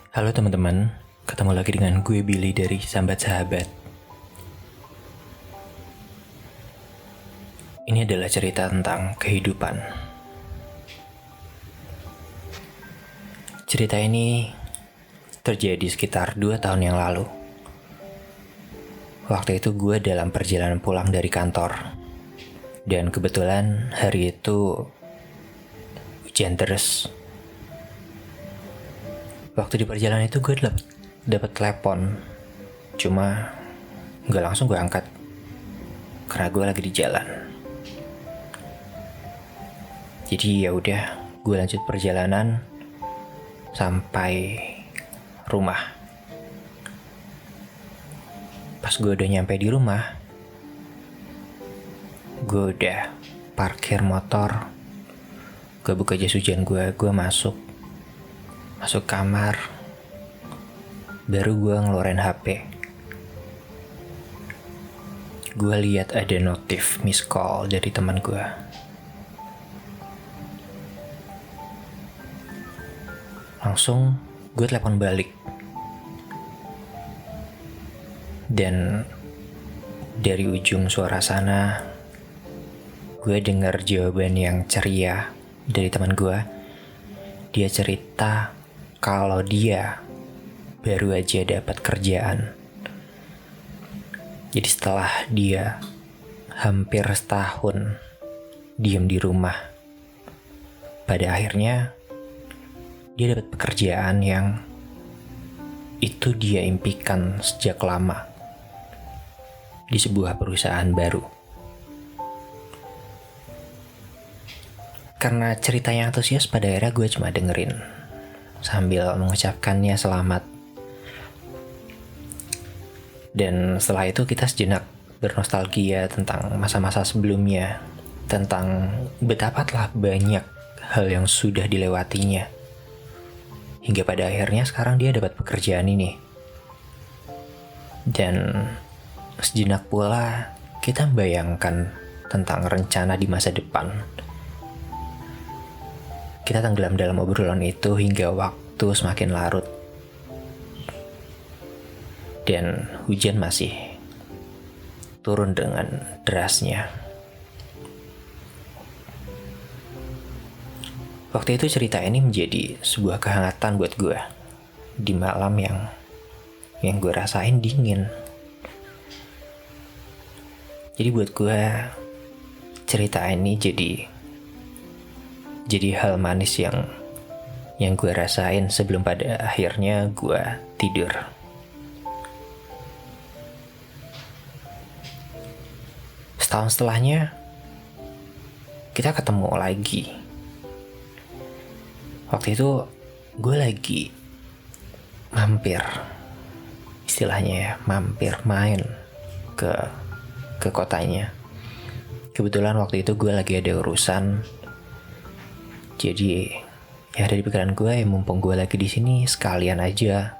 Halo teman-teman, ketemu lagi dengan gue Billy dari Sambat Sahabat. Ini adalah cerita tentang kehidupan. Cerita ini terjadi sekitar 2 tahun yang lalu. Waktu itu gue dalam perjalanan pulang dari kantor. Dan kebetulan hari itu hujan deras. Waktu di perjalanan itu gue dapat telepon. Cuma gak langsung gue angkat karena gue lagi di jalan. Jadi ya udah, gue lanjut perjalanan sampai rumah. Pas gue udah nyampe di rumah, gue udah parkir motor, gue buka jas hujan gue masuk kamar, baru gue ngeluarin HP. Gue lihat ada notif miss call dari teman gue. Langsung gue telepon balik. Dan dari ujung suara sana, gue dengar jawaban yang ceria dari teman gue. Dia cerita kalau dia baru aja dapat kerjaan. Jadi setelah dia hampir setahun diem di rumah, pada akhirnya dia dapat pekerjaan yang itu dia impikan sejak lama di sebuah perusahaan baru. Karena ceritanya antusias, pada akhirnya gue cuma dengerin sambil mengucapkannya selamat. Dan setelah itu kita sejenak bernostalgia tentang masa-masa sebelumnya, tentang betapa telah banyak hal yang sudah dilewatinya, hingga pada akhirnya sekarang dia dapat pekerjaan ini. Dan sejenak pula kita membayangkan tentang rencana di masa depan. Kita tenggelam dalam obrolan itu hingga waktu semakin larut. Dan hujan masih turun dengan derasnya. Waktu itu cerita ini menjadi sebuah kehangatan buat gue di malam yang gue rasain dingin. Jadi buat gue cerita ini jadi hal manis yang gue rasain sebelum pada akhirnya gue tidur. Setahun setelahnya kita ketemu lagi. Waktu itu gue lagi mampir, istilahnya ya, mampir main ke kotanya. Kebetulan waktu itu gue lagi ada urusan. Jadi ya dari pikiran gue, ya mumpung gue lagi di sini, sekalian aja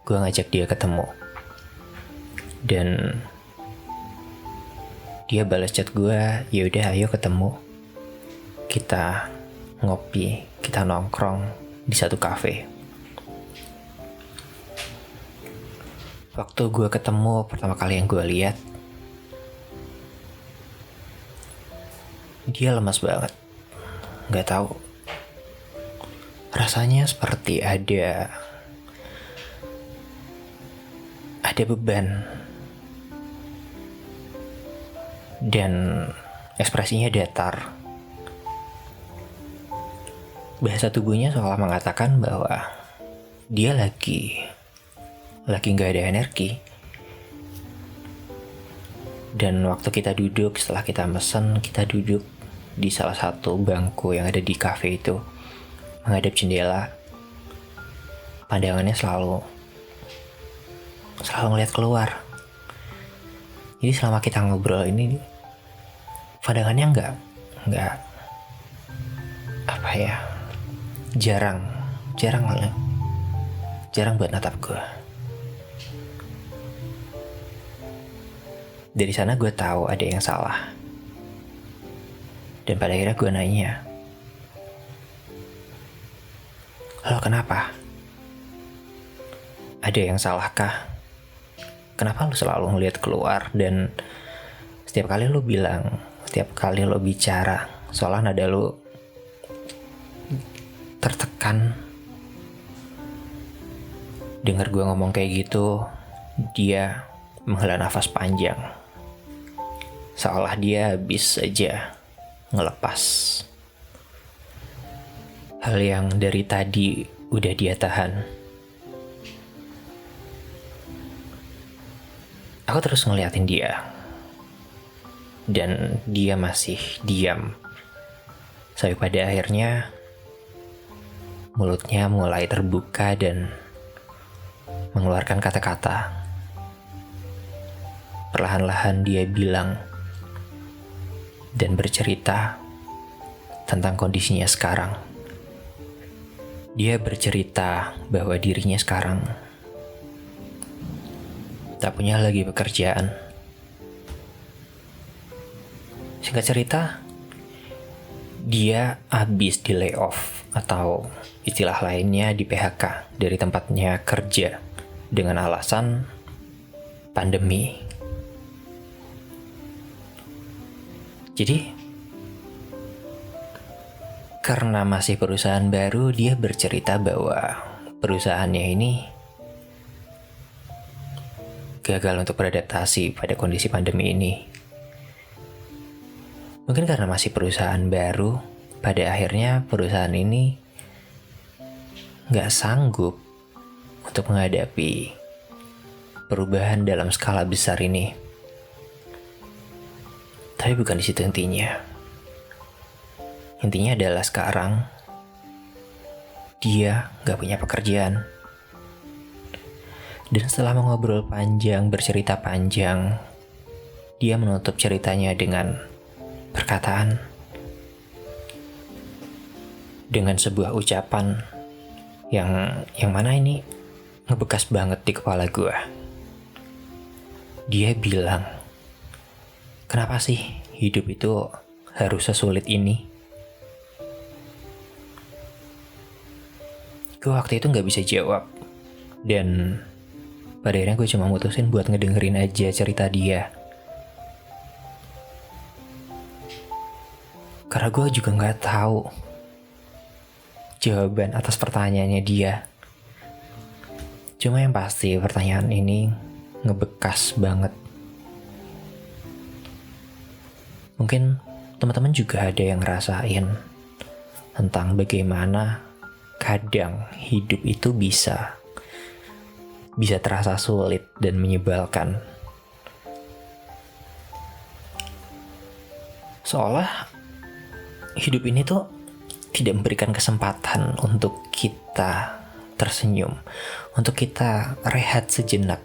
gue ngajak dia ketemu. Dan dia balas chat gue, ya udah ayo ketemu. Kita ngopi, kita nongkrong di satu kafe. Waktu gue ketemu pertama kali yang gue lihat, dia lemas banget. Gak tahu, rasanya seperti ada beban. Dan ekspresinya datar. Bahasa tubuhnya seolah mengatakan bahwa dia lagi gak ada energi. Dan waktu kita duduk, setelah kita mesen, kita duduk di salah satu bangku yang ada di kafe itu, menghadap jendela. Pandangannya selalu ngeliat keluar. Jadi selama kita ngobrol ini, pandangannya nggak apa ya, jarang buat natap gue. Dari sana gue tahu ada yang salah. Dan pada akhirnya gue nanya, "Lo kenapa?" ada yang salahkah? Kenapa lu selalu ngeliat keluar dan setiap kali lu bilang, setiap kali lu bicara, seolah nada lu tertekan. Dengar gue ngomong kayak gitu, dia menghela nafas panjang, seolah dia habis saja ngelepas hal yang dari tadi udah dia tahan. Aku terus ngeliatin dia, dan dia masih diam. Sampai pada akhirnya mulutnya mulai terbuka dan mengeluarkan kata-kata. Perlahan-lahan dia bilang dan bercerita tentang kondisinya sekarang. Dia bercerita bahwa dirinya sekarang tak punya lagi pekerjaan. Singkat cerita, dia habis di layoff atau istilah lainnya di PHK dari tempatnya kerja dengan alasan pandemi. Jadi, karena masih perusahaan baru, dia bercerita bahwa perusahaannya ini gagal untuk beradaptasi pada kondisi pandemi ini. Mungkin karena masih perusahaan baru, pada akhirnya perusahaan ini nggak sanggup untuk menghadapi perubahan dalam skala besar ini. Tapi bukan di situ intinya. Intinya adalah sekarang dia nggak punya pekerjaan. Dan setelah mengobrol panjang, bercerita panjang, dia menutup ceritanya dengan perkataan, dengan sebuah ucapan yang mana ini ngebekas banget di kepala gue. Dia bilang, kenapa sih hidup itu harus sesulit ini? Gue waktu itu gak bisa jawab. Dan pada akhirnya gue cuma mutusin buat ngedengerin aja cerita dia. Karena gue juga gak tahu jawaban atas pertanyaannya dia. Cuma yang pasti pertanyaan ini ngebekas banget. Mungkin teman-teman juga ada yang ngerasain tentang bagaimana kadang hidup itu bisa terasa sulit dan menyebalkan. Seolah hidup ini tuh tidak memberikan kesempatan untuk kita tersenyum, untuk kita rehat sejenak,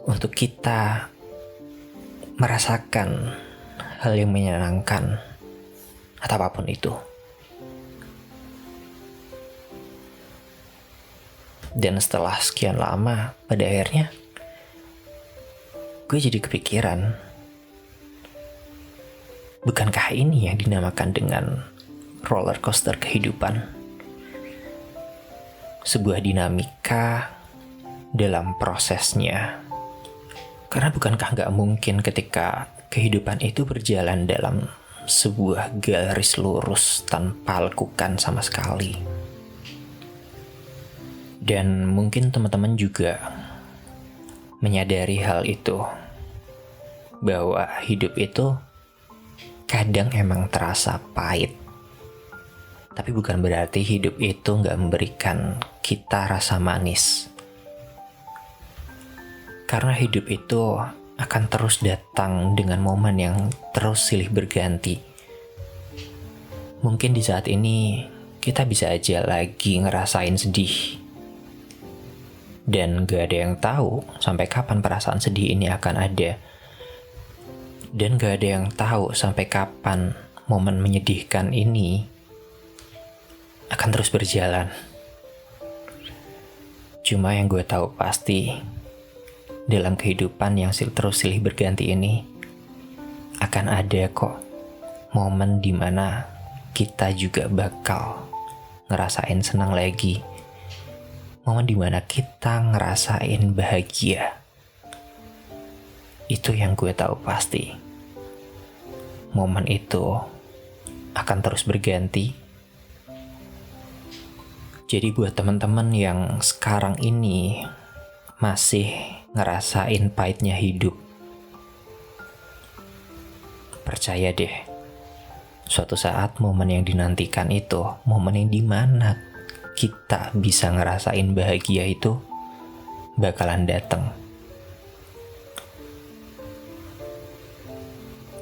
untuk kita merasakan hal yang menyenangkan atau apapun itu. Dan setelah sekian lama, pada akhirnya gue jadi kepikiran, bukankah ini yang dinamakan dengan roller coaster kehidupan? Sebuah dinamika dalam prosesnya. Karena bukankah gak mungkin ketika kehidupan itu berjalan dalam sebuah garis lurus tanpa lekukan sama sekali. Dan mungkin teman-teman juga menyadari hal itu, bahwa hidup itu kadang emang terasa pahit. Tapi bukan berarti hidup itu gak memberikan kita rasa manis. Karena hidup itu akan terus datang dengan momen yang terus silih berganti. Mungkin di saat ini kita bisa aja lagi ngerasain sedih. Dan gak ada yang tahu sampai kapan perasaan sedih ini akan ada. Dan gak ada yang tahu sampai kapan momen menyedihkan ini akan terus berjalan. Cuma yang gue tahu pasti, dalam kehidupan yang terus silih berganti ini, akan ada kok momen dimana kita juga bakal ngerasain senang lagi. momen dimana kita ngerasain bahagia. Itu yang gue tahu pasti. Momen itu akan terus berganti. Jadi buat teman-teman yang sekarang ini masih ngerasain pahitnya hidup, percaya deh, suatu saat momen yang dinantikan itu, momen yang dimana kita bisa ngerasain bahagia itu bakalan datang.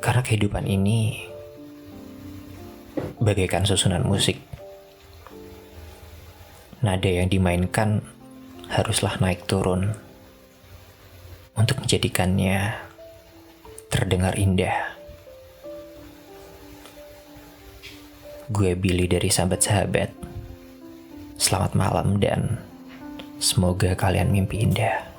Karena kehidupan ini bagaikan susunan musik. Nada yang dimainkan haruslah naik turun untuk menjadikannya terdengar indah. Gue Billy dari Sahabat-Sahabat. Selamat malam dan semoga kalian mimpi indah.